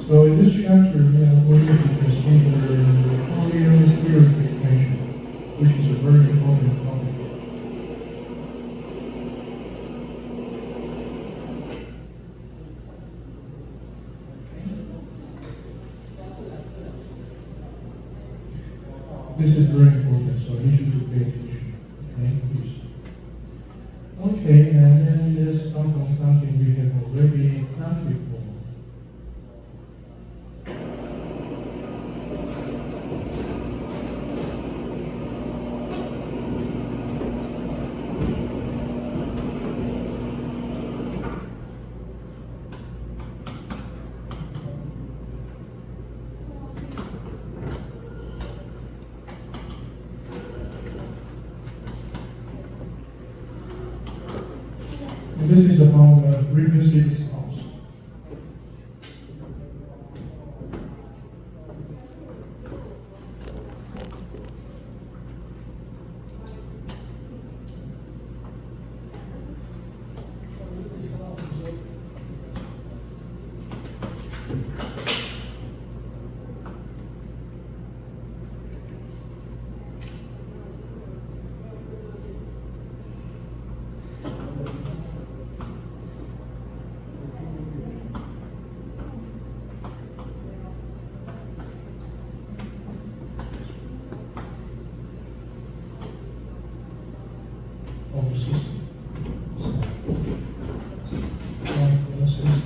So in this chapter, we are going to consider the audio series expansion, which is a very important topic. This is very important, so I need you to pay attention. Okay, please. Okay, and then let's talk on something we have already done before. And this is about frequency response. Of the system. Of the system.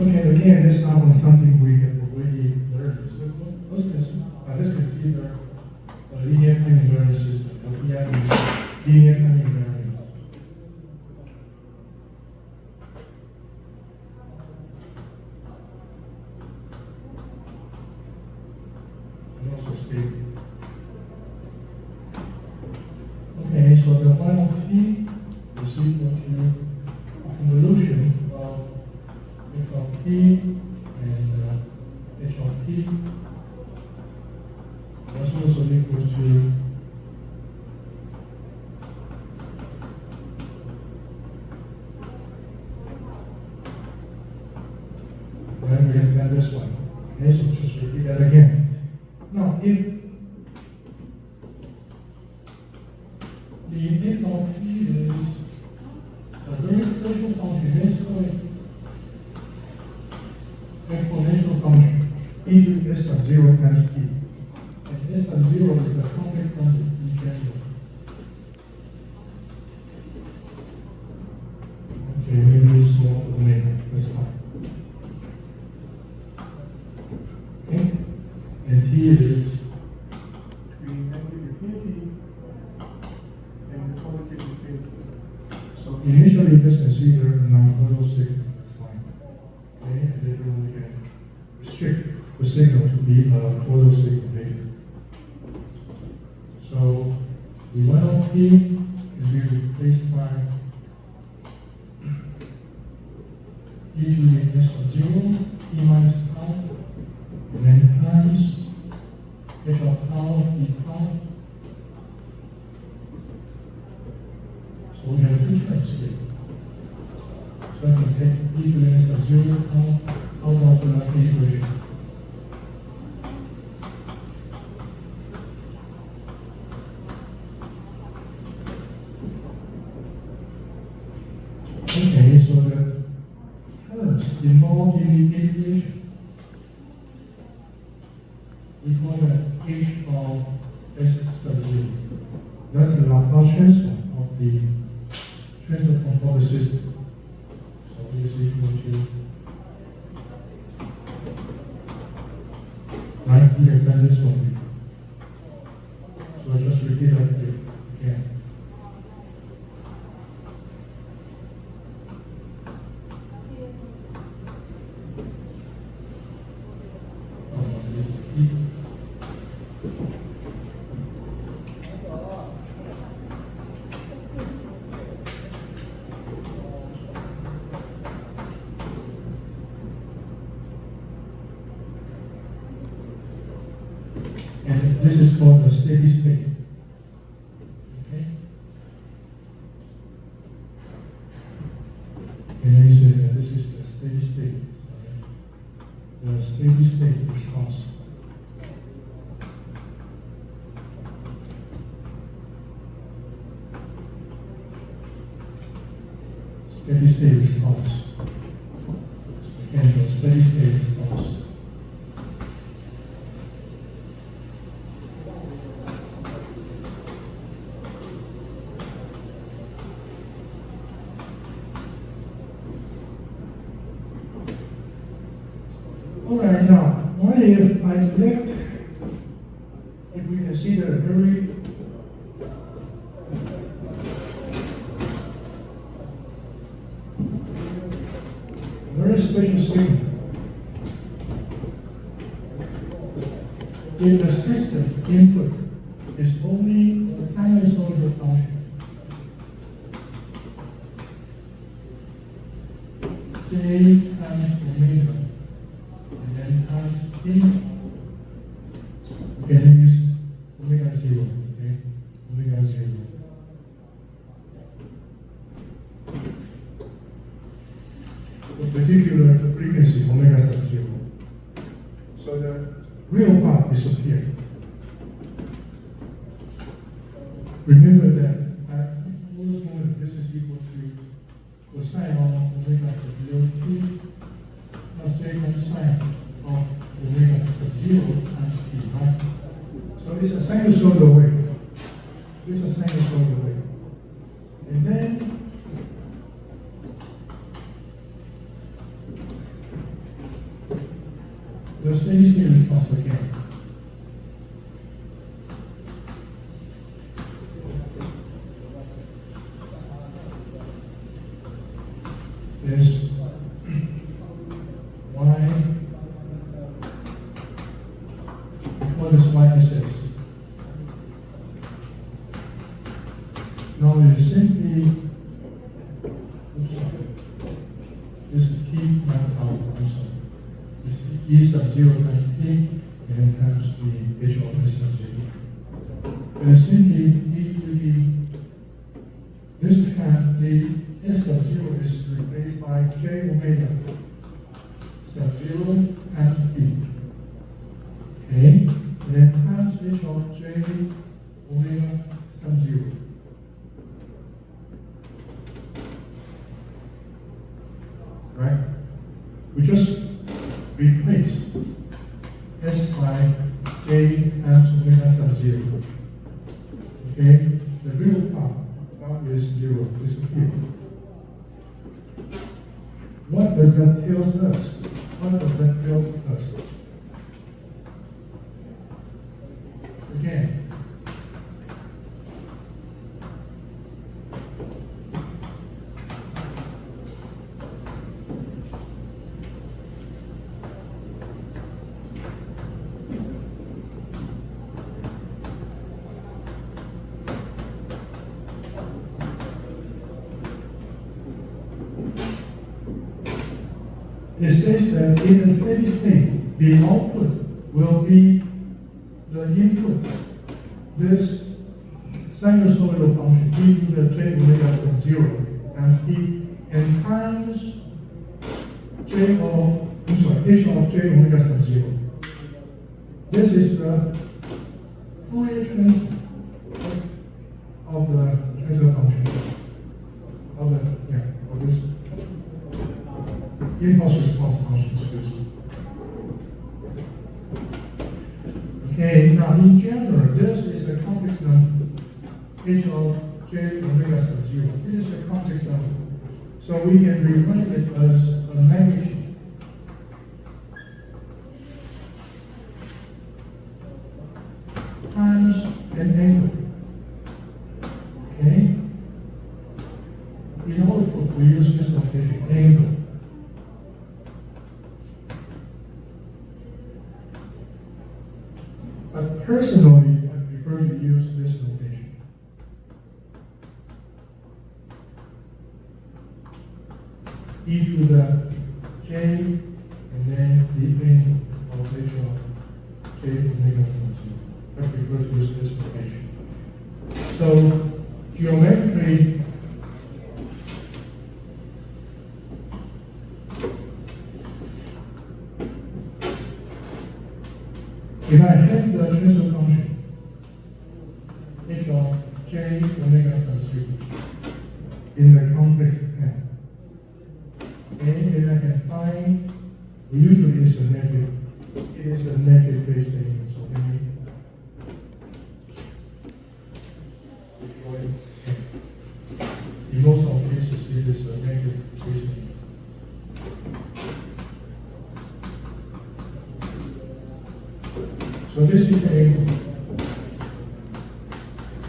Okay, again, let's start on something we have already learned. So let's consider a linear time invariant system, or linear time invariant. And also stable. Okay, so the y of t is equal to convolution of f of t and h of t. That's also equal to right, we have done this one. Okay, so just repeat that again. Now, if the x of t is a very special function, let's call it exponential function into s sub 0 times t. And s sub 0 is the complex number in general. Okay, maybe small omega, that's fine. Okay? And t is between negative infinity and positive infinity. So initially, let's consider a non-total signal, that's fine. Okay, and later on we can restrict the signal to be a total signal later. So the y of t can be replaced by e to the s of 0, t minus tau, and then times h of tau d tau. So we have two terms here. So I can take e to the s of 0 tau out of the equation. Okay, so the terms involved in the equation, we call that h of s sub 0. That's the Laplace transform of the transfer function of the system. So it is equal to, right, we have done this one before. So I just repeat that here again. And this is called the steady state. Okay? And then you say that this is the steady state. The steady state response. Steady state response. And the steady state response. Alright, now, what if I let, if we consider a very special signal. If the system input is only a sinusoidal function, J times omega, and then times E, okay, then use omega 0, okay, omega 0. The particular frequency, omega sub 0. So the real part disappeared. Remember that at this moment, this is equal to cosine of omega sub 0 t plus j cosine of omega sub 0 times t, right? So it's a sinusoidal wave. It's a sinusoidal wave. And then the steady state response again. Is y, before this y is this. Now it is simply, this is t not out, I'm sorry. This is e sub 0 times t, and times the h of s sub 0. It is simply e to the, this time the s sub 0 is replaced by j omega sub 0 times t. Okay, and then times h of j omega sub 0. Right? We just replace s by j times omega sub 0. Okay, the real part now is 0, disappeared. What does that tell us? What does that tell us? Again, it says that in a steady state, the output will be the input, this sinusoidal function, e to the j omega sub 0 times t, and times j of, I'm sorry, h of j omega sub 0. This is the Fourier transform of the transfer function, of the, yeah, of this impulse response function, excuse me. Okay, now in general, this is a complex number, h of j omega sub 0. This is a complex number. So we can rewrite it as a magnitude times an angle. Okay? In output, we use this notation, angle. But personally, I prefer to use this notation. E to the j, and then the angle of h of j omega sub 0. I prefer to use this notation. So geometrically, if I have the transfer function h of j omega sub 0 in the complex pen, and then I can find, usually it's a negative, it is a negative phase statement, so let me draw it. In most of cases, it is a negative phase statement. So this is a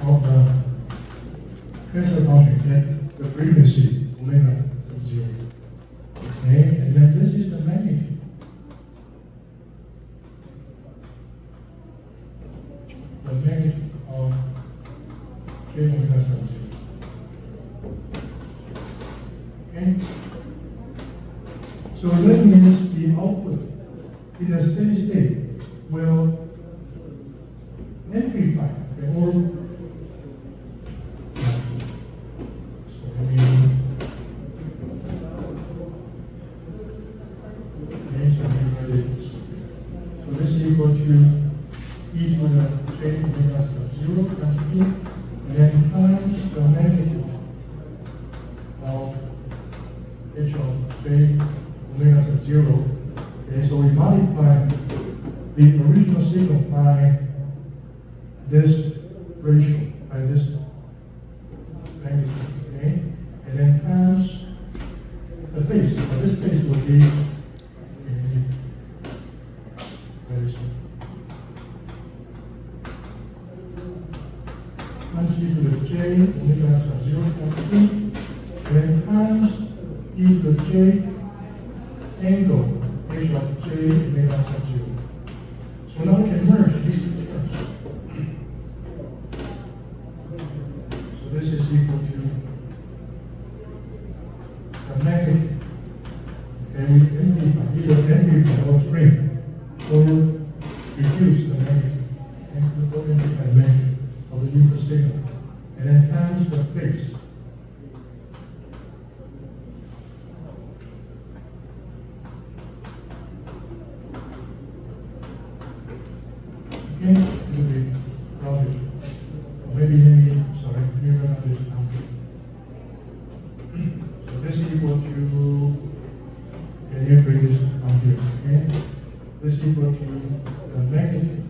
of the transfer function at the frequency omega sub 0. Okay, and then this is the magnitude. The magnitude of j omega sub 0. Okay? So that means the output in a steady state will amplify, okay, or so let me write it this way. So this is equal to e to the j omega sub 0 times e, and then times the magnitude of h of j omega sub 0. Okay, so we multiply the original signal by this ratio, by this magnitude, okay? And then times the phase. So this phase will be times e to the j omega sub 0 times e, and then times e to the j angle h of j omega sub 0. So now we can merge these two terms. So this is equal to the magnitude. And we amplify, either amplify or shrink, or reduce the magnitude, and or amplify the magnitude of the input signal. And then times the phase. Okay, it will be rounded. Or maybe, sorry, let me run this down. So this is equal to, can you bring this down here, okay? This is equal to the magnitude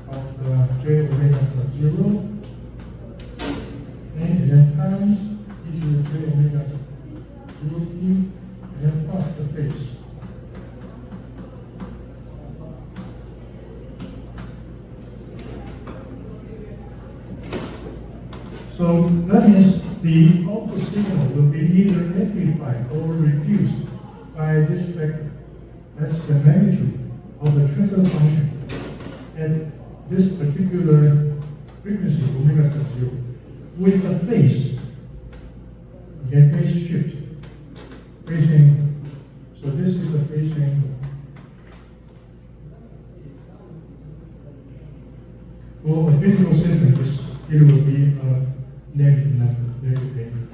of the j omega sub 0, okay? And then times e to the j omega sub 0 e, and then plus the phase. So that means the output signal will be either amplified or reduced by this factor. That's the magnitude of the transfer function at this particular frequency, omega sub 0, with a phase. Okay, phase shift, phase angle. So this is the phase angle. For a visual system, it will be a negative number, negative angle.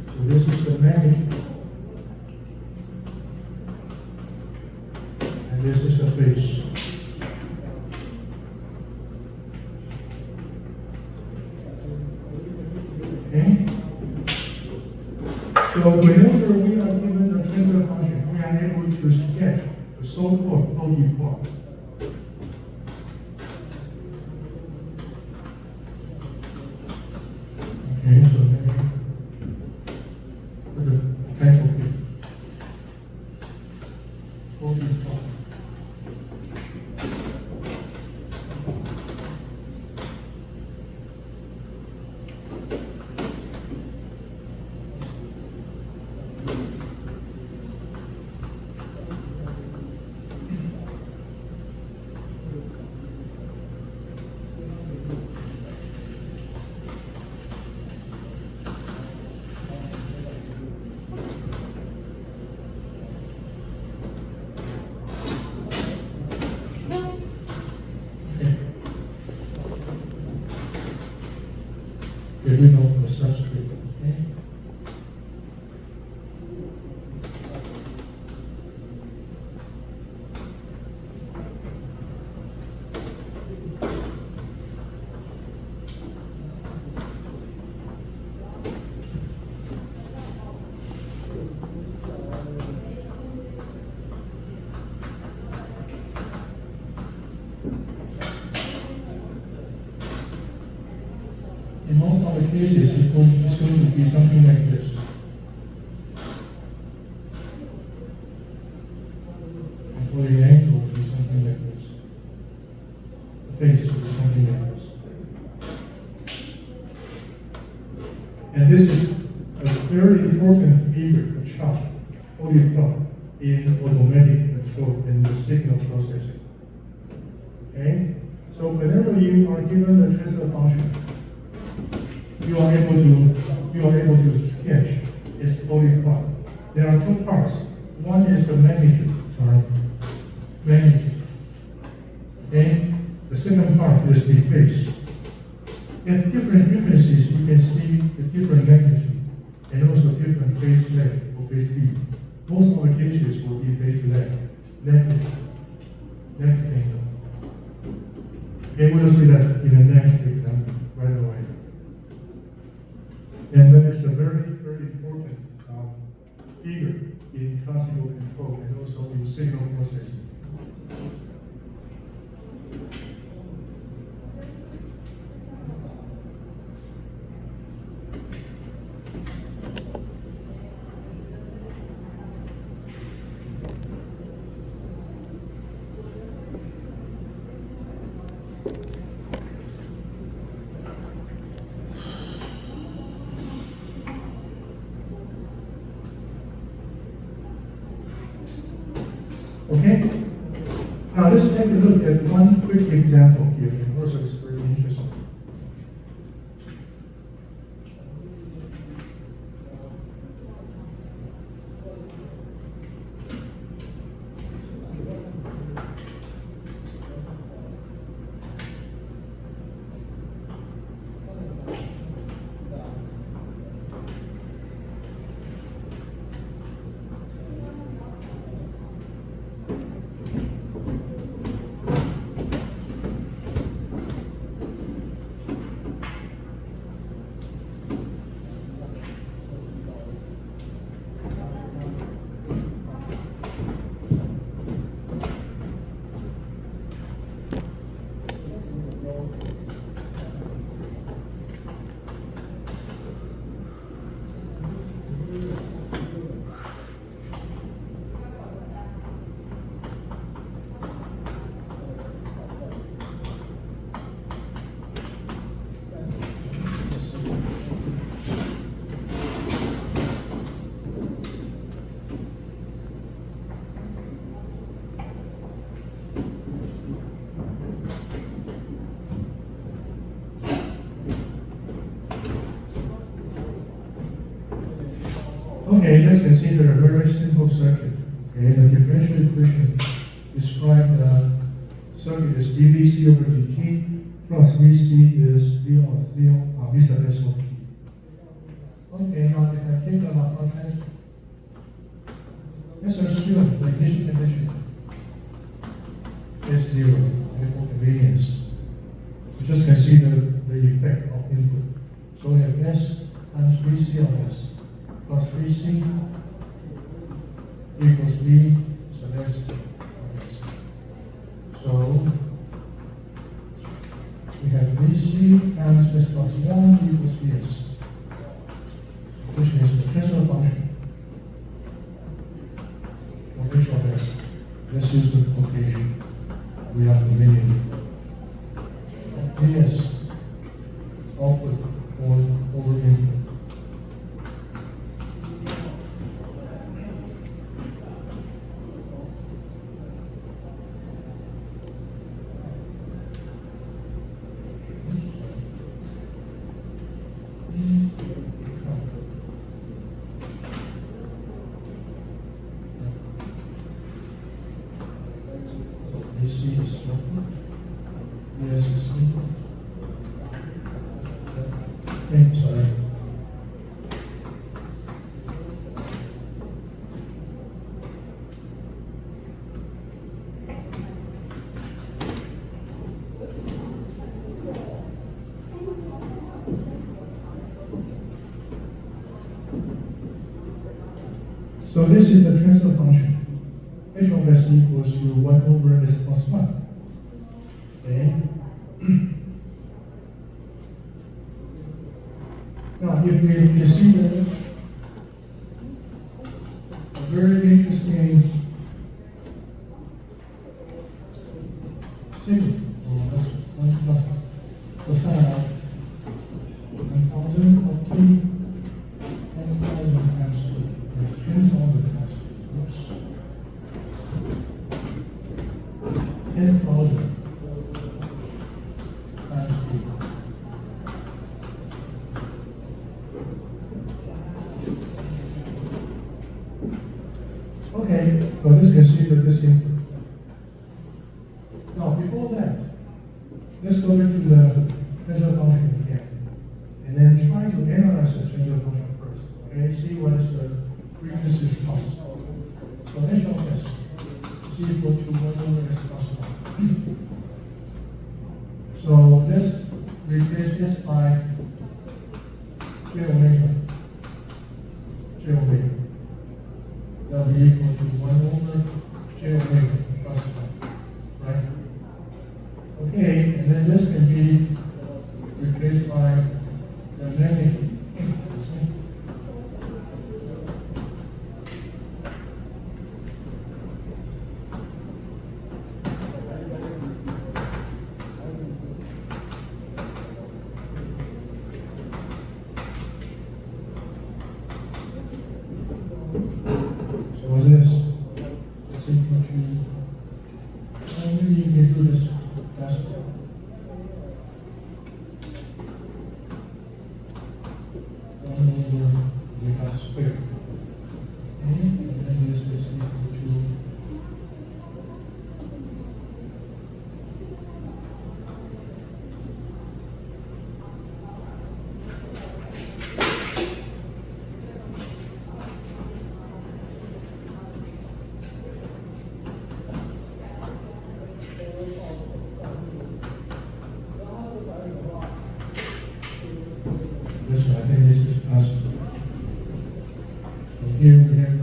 So this is the magnitude. And this is the phase. Okay? So whenever we are given a transfer function, we are able to sketch the so-called OD plot. Okay, so let me put the title here. OD plot. subscript. Okay? In most other cases, it's going to be something like this. And for the angle, it will be something like this. The face will be something like this. And this is a very important figure, a chart, audio clock, in automatic control and the signal processing. Okay? So whenever you are given a transfer function, you are able to sketch its audio clock. There are two parts. One is the magnitude. Okay? The second part is the phase. At different frequencies, you can see the different magnitude and also different phase length or phase speed. Most of the cases will be phase length angle. Okay, we'll see that in the next example right away. And that is a very, very important figure in classical control and also in signal processing. Okay? Now let's take a look at one quick example here, and also it's very interesting. Okay, let's consider a very simple circuit. Okay, the differential equation describe the circuit as dVc over dt plus Vc is V sub S of t. Okay, now if I take the Laplace transform, let's assume the initial condition is 0, and for convenience, we just consider the effect of input. So we have S times Vc of S plus Vc equals V sub S of S. So we have Vc times S plus 1 equals Vs, which is the transfer function of H of S. Let's use the quotation. We have the meaning. Vs output over input. Vc is output. So this is the transfer function. H of s equals to 1 over s plus 1. Okay. Now, if we consider a very interesting signal, cosine 1000 of t, 10,000 times 2, or 10,000 times 2. Oops. 10,000 times 2. Okay, so let's consider this input. Now, before that, let's go back to the transfer function again, and then try to analyze the transfer function first. Okay, see what is the frequency response. So h of s is equal to 1 over s plus 1. So let's replace this by j omega. J omega. That will be equal to 1 over j omega plus 1, right? Okay, and then this can be replaced by the magnitude. So this is equal to, maybe you can do this faster. 1 over omega squared. Okay, and then this is equal to this one. I think this is possible. So here we have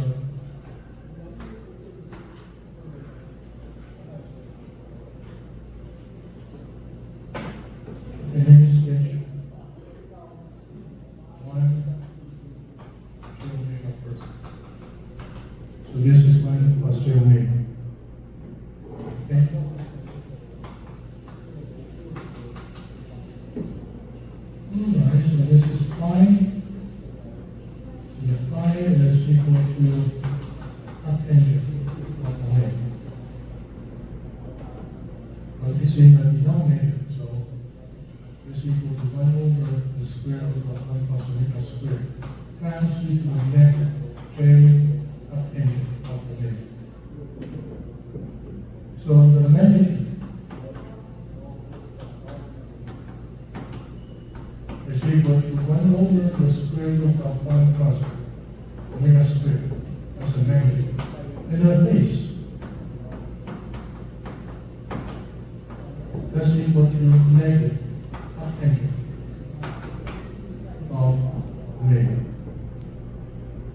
the name switch. 1 j omega first. So this is 1 plus j omega. Okay. Alright, so this is phi. The phi is equal to arctangent of omega. But it's in the denominator, so this equal to 1 over the square root of 1 plus omega squared times e to the negative j arctangent of omega. So the magnitude is equal to 1 over the square root of 1 plus omega squared. That's the magnitude. And the base, that's equal to negative arctangent of omega.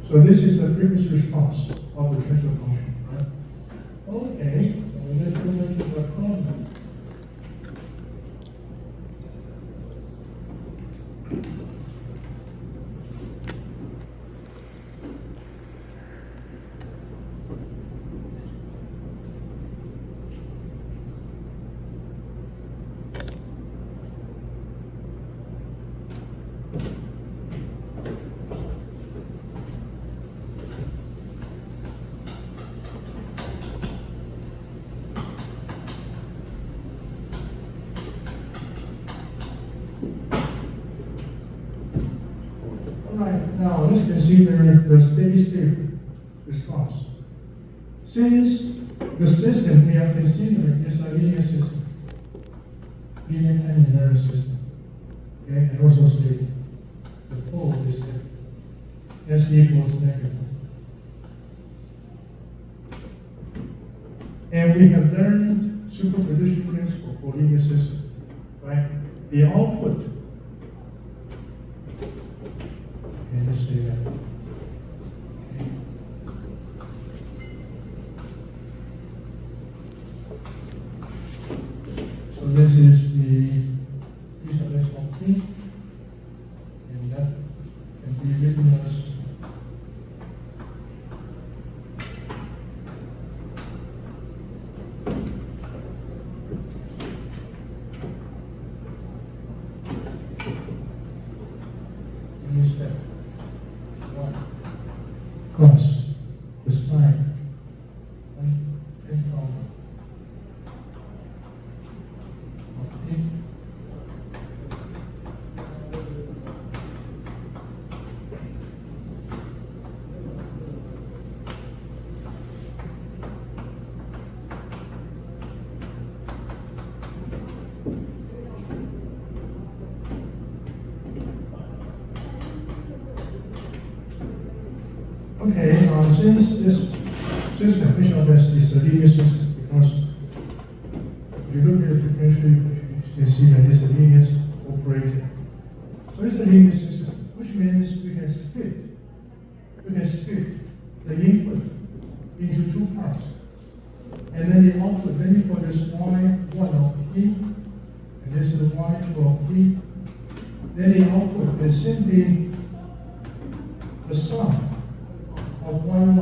So this is the frequency response of the transfer function, right? Okay, so let's go into the problem. Alright, now let's consider the steady state response. Since the system we are considering is a linear system, linear time linear system, okay, and also stable. The pole is there. S equals negative. And we have learned superposition principle for linear system, right? The output, and let's do that. Okay. unit step. 1 plus the sign and comma of T. Okay, since this system, which obviously is a linear system, because if you look at the frequency, you can see that it's a linear operator. So it's a linear system, which means we can split the input into two parts. And then the output, then you put this Y1 of P, and this is Y2 of P. Then the output is simply the sum of Y1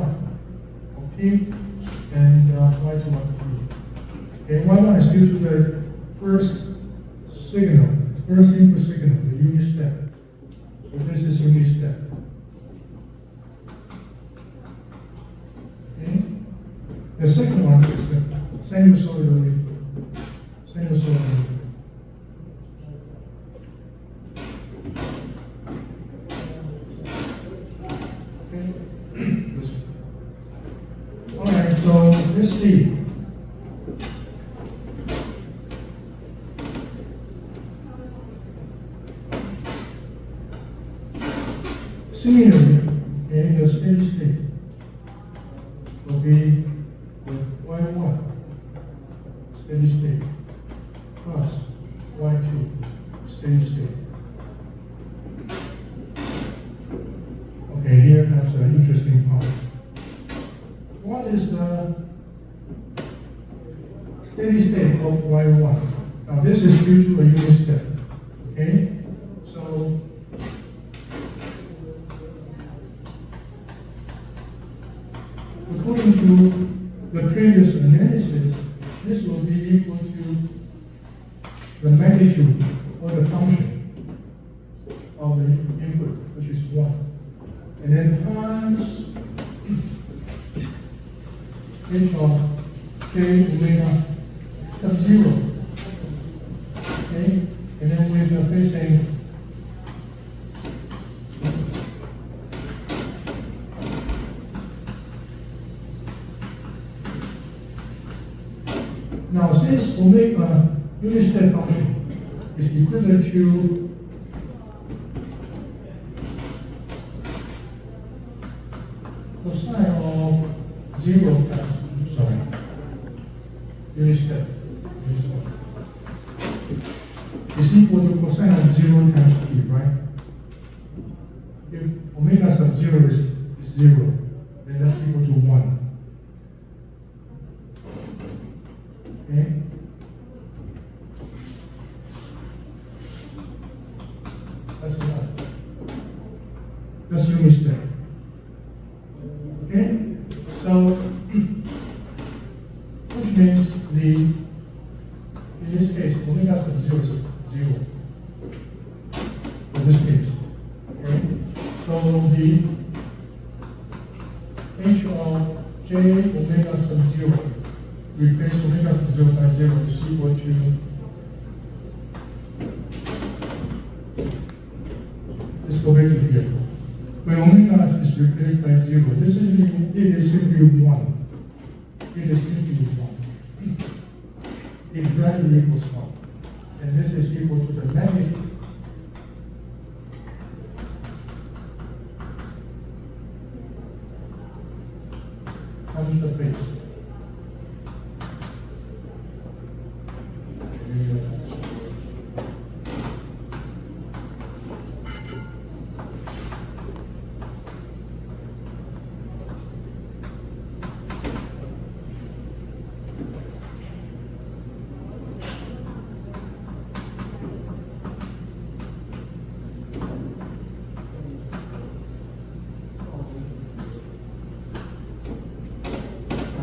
of P and Y2 of P. Okay, Y1 is due to the first signal, first input signal, the unit step. So this is unit step. Okay? The second one is the sinusoidal input. Sinusoidal input. Alright, so let's see. Similarly, in the steady state will be with Y1 steady state plus Y2 steady state. Okay, here that's an interesting part. What is the steady state of Y1? Now this is due to a unit step. Okay? So according to the previous analysis, this will be equal to the magnitude or the function of the input, which is 1. And then times h of k omega sub 0. Okay? And then we're facing now since omega unit step function is equivalent to cosine of 0 times, sorry, unit step is equal to cosine of 0 times t, right? If omega sub 0 is 0, then that's equal to 1. Okay? That's enough. That's unit step. Okay? So, which means in this case, omega sub 0 is 0. In this case. Okay? So the h of j omega sub 0 replace omega sub 0 by 0 is equal to let's go back to here. When omega is replaced by 0, this is it is simply 1. It is simply 1. Exactly equals 1. And this is equal to the magnitude times the base.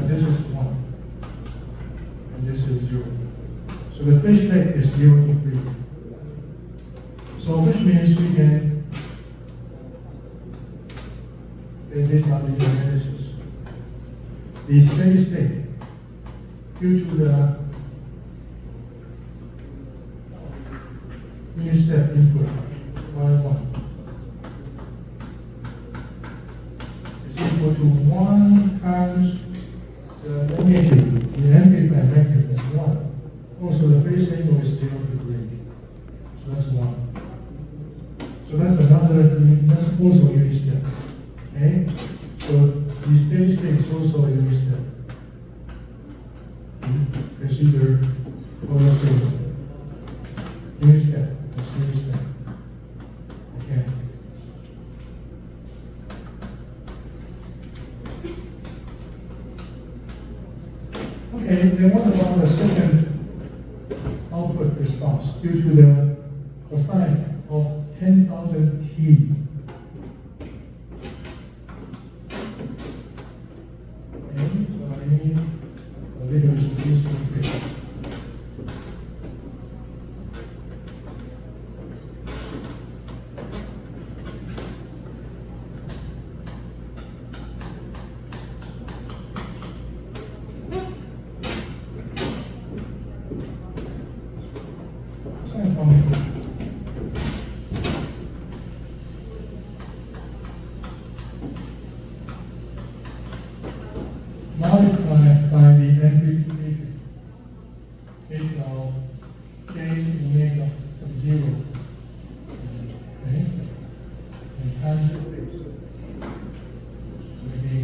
This is 1, and this is 0. So the phase state is 0 to 3. So which means we can this analysis. The steady state, due to the unit step input y1 is equal to 1 times the magnitude, the amplified magnitude is 1. Also, the phase angle is 0 degree. So that's 1. So that's also unit step. Okay? So the steady state is also a unit step. Consider also unit step, a steady step. Okay. Okay, then what about the second output response due to the cosine of 10,000 T? Okay, so I need a little space to fit. Sine function. Multiplied by the amplitude h of k omega of 0. Okay? And times the base. Maybe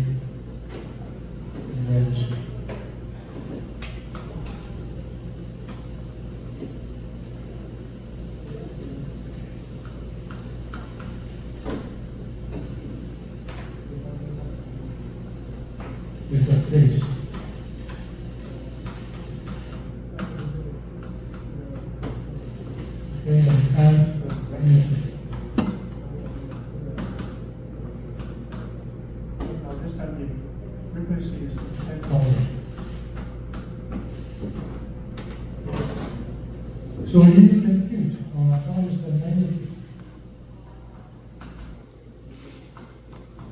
red. With the base. Okay, and times the energy. Now this time the frequency is 10,000. So you can compute how is the magnitude.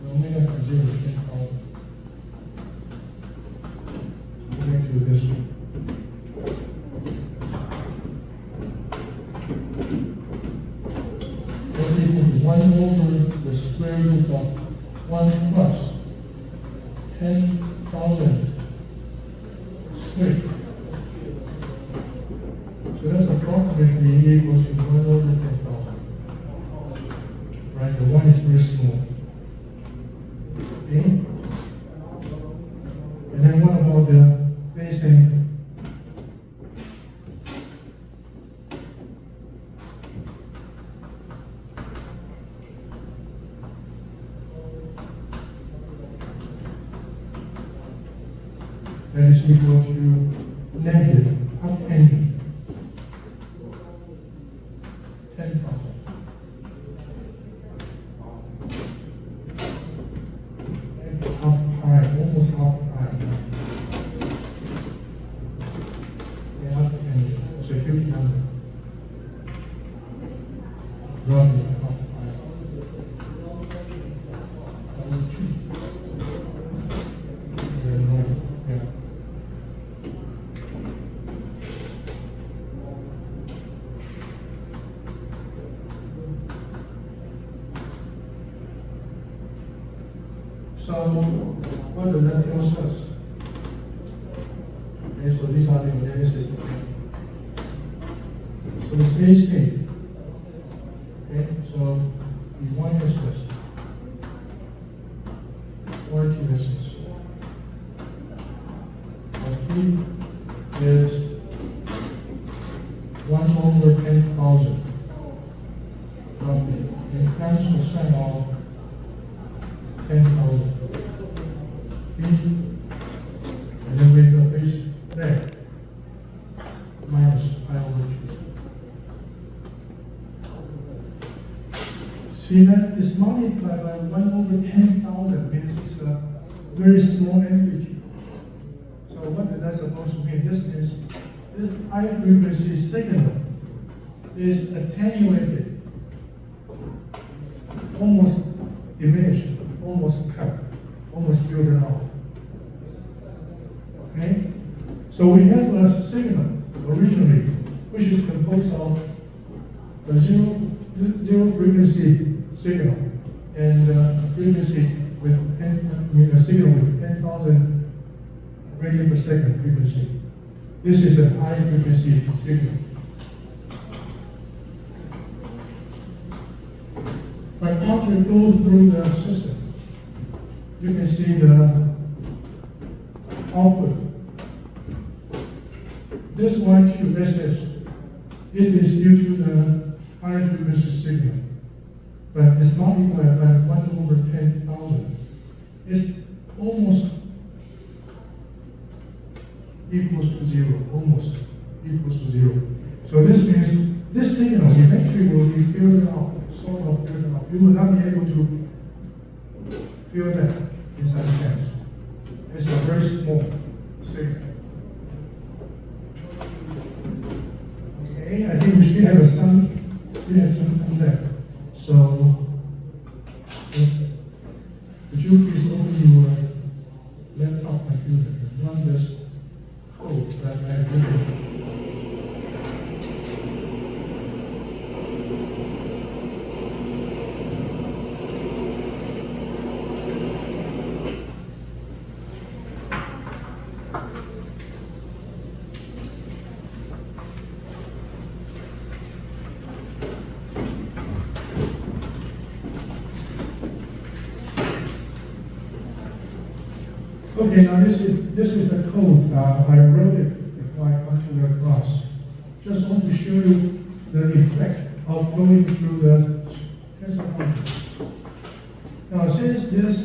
The omega from 0 is 10,000. To this one. That's equal to 1 over the square root of 1 plus 10,000 squared. So that's approximately equal to 1 over 10,000. Right, the 1 is very small. Okay? And then what about the phase angle? That is equal to negative half angle 10,000. Half pi, almost half pi. So 50,000. Roughly half pi. Yeah. So what does that tell us? Okay, so these are the analysis. So the steady state. Okay, so the 1 is this. Or 2 is this. T is 1 over 10,000. Roughly. And times the sine of 10,000. And then we have the base there. Minus pi over 2. See that it's multiplied by 1 over 10,000 means it's a very small amplitude. So what is that supposed to mean? This means this high frequency signal is attenuated, almost diminished. almost cut, almost filtered out. Okay? So we have a signal originally, which is composed of a zero frequency signal and a frequency with a signal with 10,000 radian per second frequency. This is a high frequency signal. But after it goes through the system, you can see the output. This white cube SS, it is due to the high frequency signal, but it's not equal by 1/10,000. It's almost equals to zero, almost equals to zero. So this means this signal eventually will be filtered out, sort of filtered out. You will not be able to feel that in some sense. It's a very small signal. Okay, I think we still have some on that. So could you please open your laptop computer and run this code that I have written? Okay, now this is the code. I wrote it before I got to the class. Just want to show you the effect of going through the transfer function. Now, since this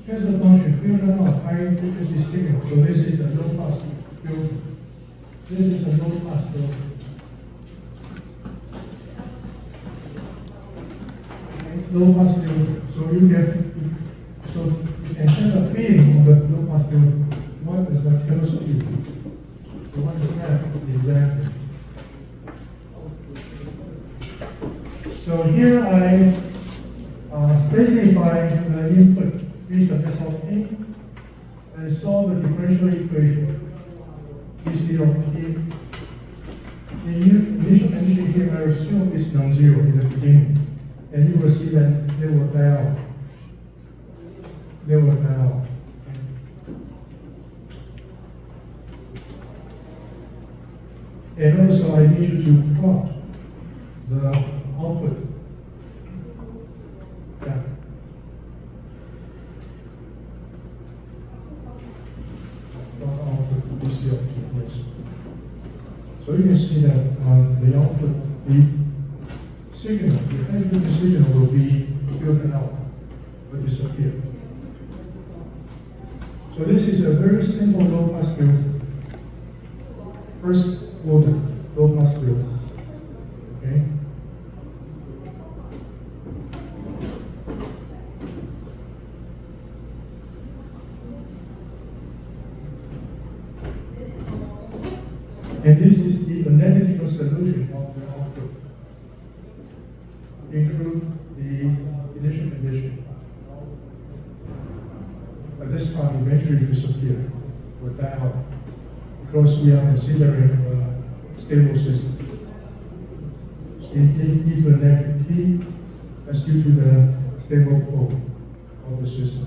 transfer function filters out high frequency signal, so this is a low pass filter. This is a low pass filter. Okay, low pass filter. So you can have a feeling of the low pass filter. What does that tell us of you? So what is that exactly? So here I specify the input is the S of A and solve the differential equation DC of T. The initial condition here I assume is non-zero in the beginning, and you will see that they will die out. They will die out. And also I need you to plot the output. Yeah. Plot output DC of T, yes. So you can see that the output, the signal, the energy signal will be filtered out, will disappear. So this is a very simple low pass filter. First order low pass filter. Okay. And this is the analytical solution of the output. Include the initial condition. But this time eventually disappear or die out because we are considering a stable system. E to the negative T, that's due to the stable pole of the system.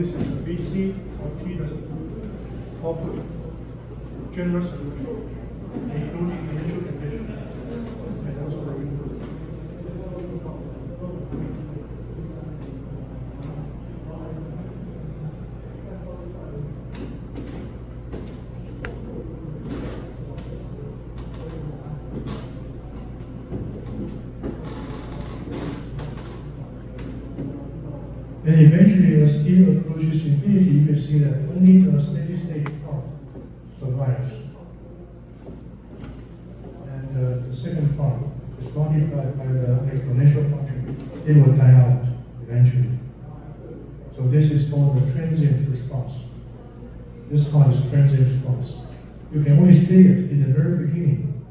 this is a VC or T that's output general solution, including initial condition and also the input. And eventually, as t approaches infinity, you can see that only the steady state part survives. And the second part is multiplied by the exponential function. It will die out eventually. So this is called the transient response. This part is transient response. You can only see it in the very beginning.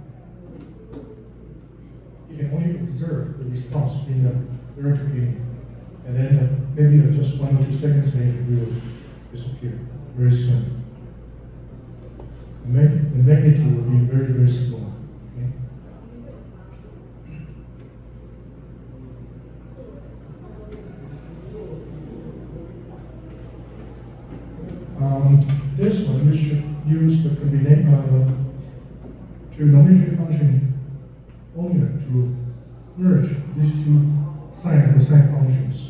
You can only observe the response in the very beginning. And then maybe just 1 or 2 seconds later, it will disappear very soon. The magnitude will be very, very small. Okay? This one, we should use the trigonometry function formula to merge these two sine and cosine functions.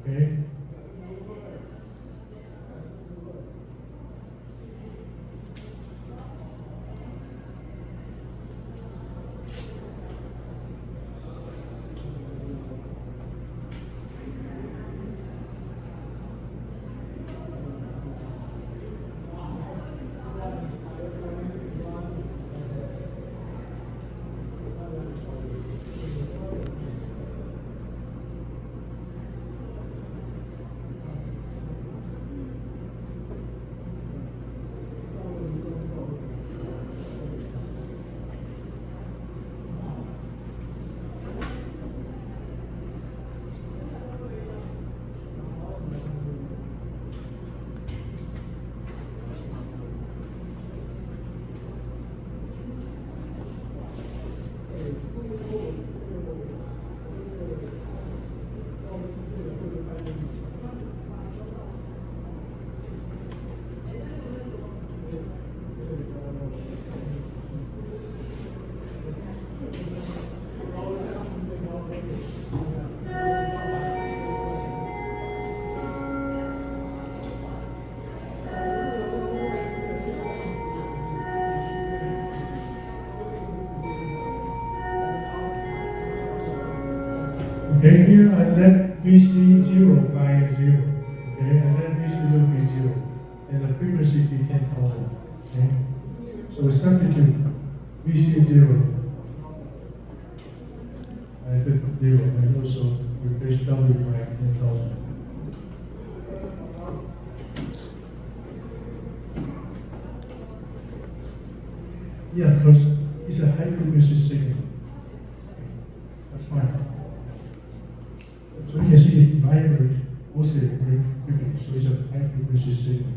Okay? Okay, here I let VC 0 by 0. Okay, I let VC 0 be 0. And the frequency be 10,000. Okay? So we substitute VC 0. I put 0 and also replace W by 10,000. Yeah, because it's a high frequency signal. That's fine. So you can see it vibrate also very quickly. So it's a high frequency signal.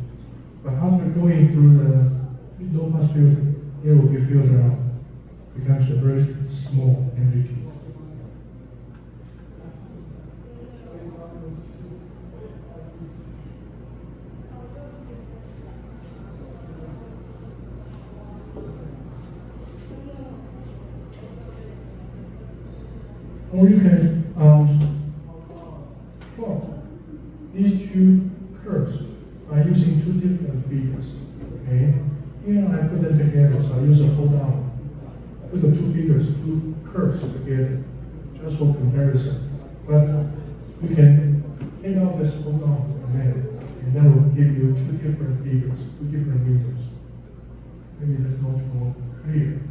But after going through the low pass filter, it will be filtered out. It becomes a very small amplitude. Or you can plot these two curves by using two different figures. Okay? Here I put them together, so I use a hold down. Put the two figures, two curves together, just for comparison. But you can take out this hold down command, and that will give you two different figures, two different meters. Maybe that's much more clear.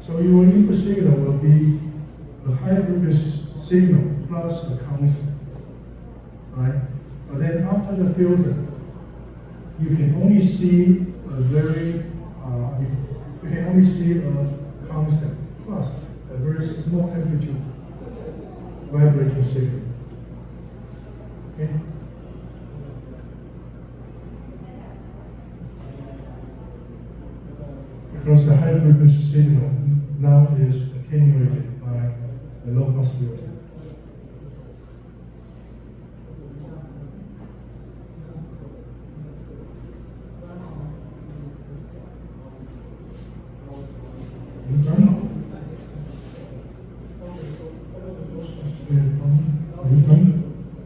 So your input signal will be the high frequency signal plus the constant, right? But then after the filter, you can only see a very, you can only see a constant plus a very small amplitude vibrating signal. Okay? because the high frequency signal now is attenuated by the low pass filter.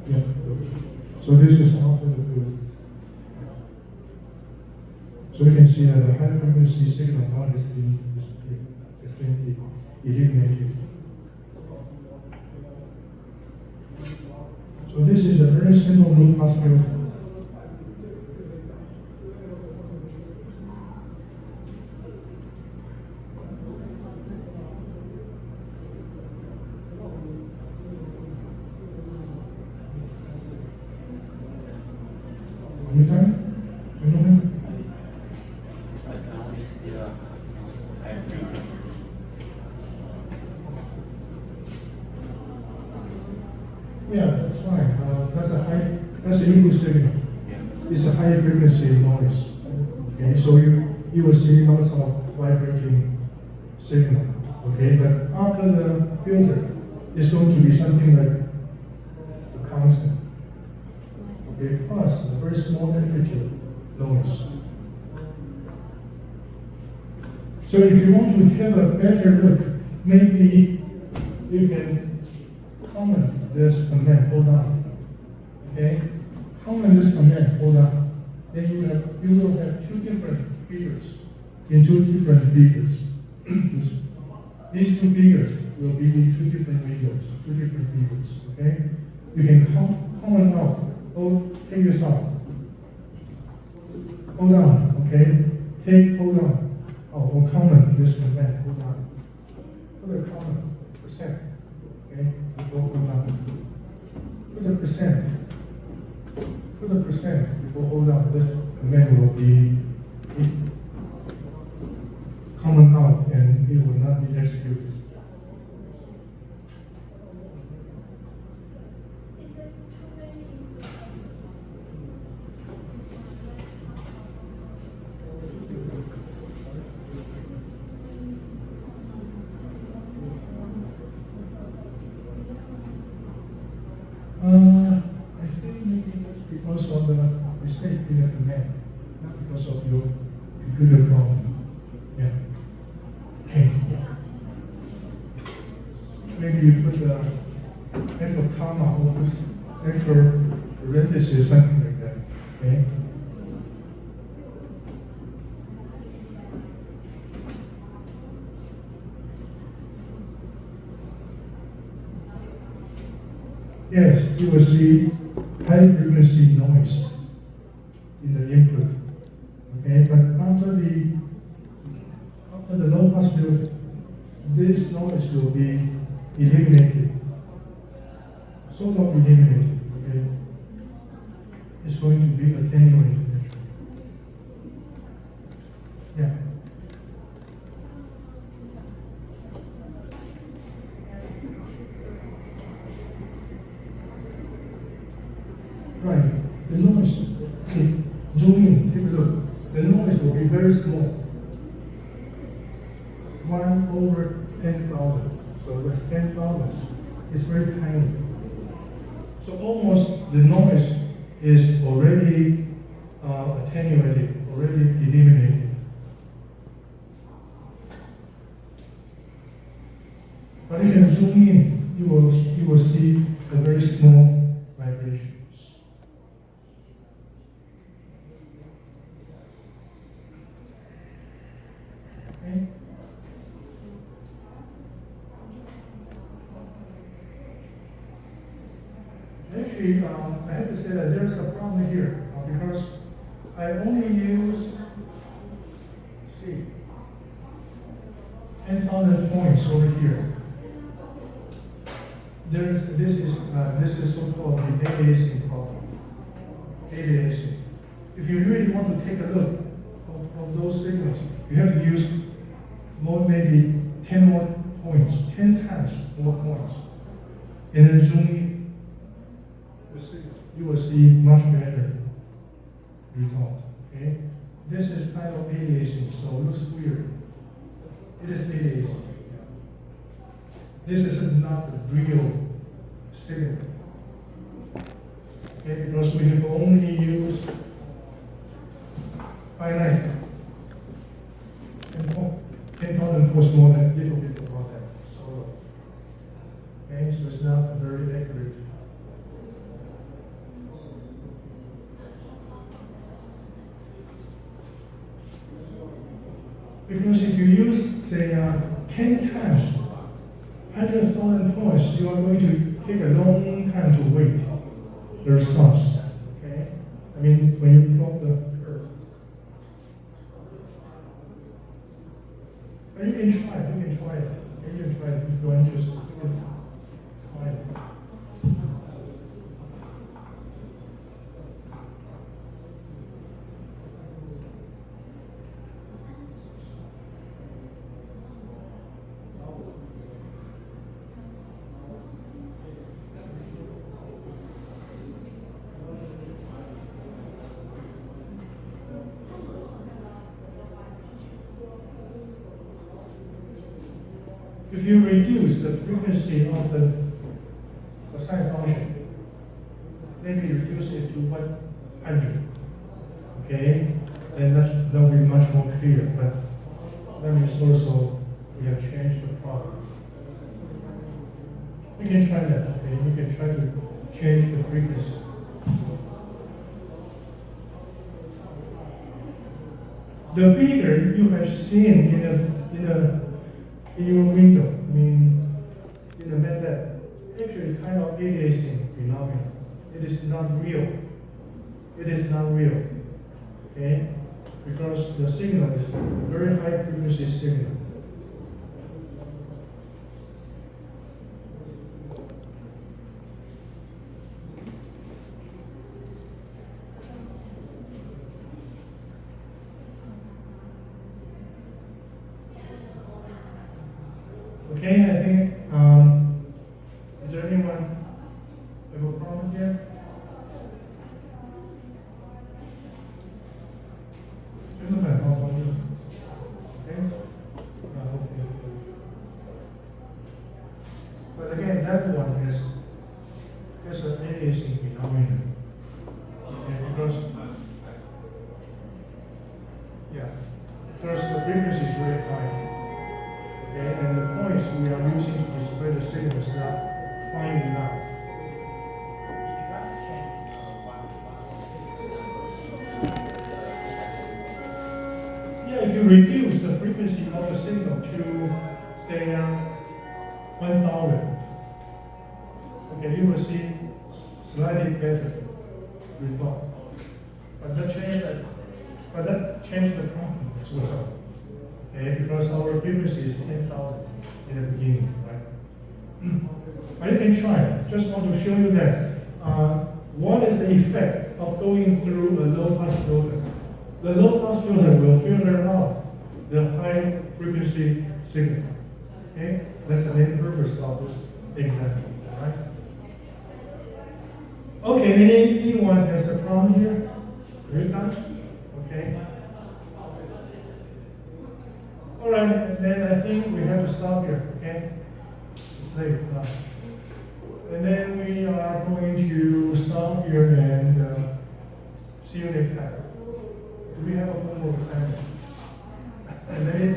Yeah. So this is after the filter. So you can see that the high frequency signal now is being eliminated. So this is a very simple low pass filter. Are you done? Yeah, that's fine. That's an input signal. It's a high frequency noise. Okay, so you will see lots of vibrating signal. Okay, but after the filter, it's going to be something like a constant. Okay, plus a very small amplitude noise. So if you want to have a better look, maybe you can comment this command, hold on. Okay? Comment this command, hold on. Then you will have two different figures in two different figures. These two figures will be in two different windows, two different figures. Okay? You can comment out. Take this out. Hold on. Okay? Hold on. Or comment this command, hold on. Put a comment, percent. Okay? Before hold on. Put a percent before hold on. This command will be comment out and it will not be executed. I think maybe that's because of the mistake in the command, not because of your computer problem. Yeah. Okay. Yeah. Maybe you put the extra comma or put extra parenthesis, something like that. Okay. Yes, you will see high frequency noise in the input. Okay, but after the low pass filter, this noise will be eliminated. Sort of eliminated. Okay, it's going to be attenuated. Yeah. Right, the noise, okay, zoom in, take a look. The noise will be very small. 1/10,000. So that's 10,000. It's very tiny. So almost the noise is already attenuated, already eliminated. But you can zoom in, you will see a very small vibrations. Okay. Actually, I have to say that there's a problem here because I only use 10,000 points over here. This is so-called the aliasing problem. Aliasing. If you really want to take a look of those signals, you have to use maybe 10 more points, 10 times more points, and then zoom in. You will see much better result. Okay, this is kind of aliasing, so it looks weird. It is ADAC. This is not the real signal. Okay, because we have only used finite. 10,000 was more than a little bit about that. So, okay, so it's not very accurate. Because if you use, say, 10 times 100,000 points, you are going to take a long time to wait the response. Okay? I mean, when you plot the curve. But you can try it. Okay, you can try it if you're interested. Try it. If you reduce the frequency of the cosine function, maybe reduce it to 100, okay, then that will be much more clear. But that means also we have changed the problem. You can try that, okay? You can try to change the frequency. The figure you have seen in your window, I mean, in the MATLAB, actually kind of ADAC phenomenon. It is not real. It is not real, okay? Because the signal is a very high frequency signal. Okay, I think, is there anyone have a problem here? Okay? Okay. But again, that one has an ADAC phenomenon. Okay, because the frequency is very high. Okay, and the points we are using to display the signal is not fine enough. Yeah, if you reduce the frequency of the signal to, say, 1,000, okay, you will see slightly better result. But that changed the problem as well. Okay, because our frequency is 10,000 in the beginning, right? But you can try it. Just want to show you that what is the effect of going through a low-pass filter. The low-pass filter will filter out the high frequency signal. Okay, that's the main purpose of this example, right? Okay, anyone has a problem here? Very kind? Okay. All right, then I think we have to stop here, okay? It's late now. And then we are going to stop here and see you next time. Do we have a homework assignment? And then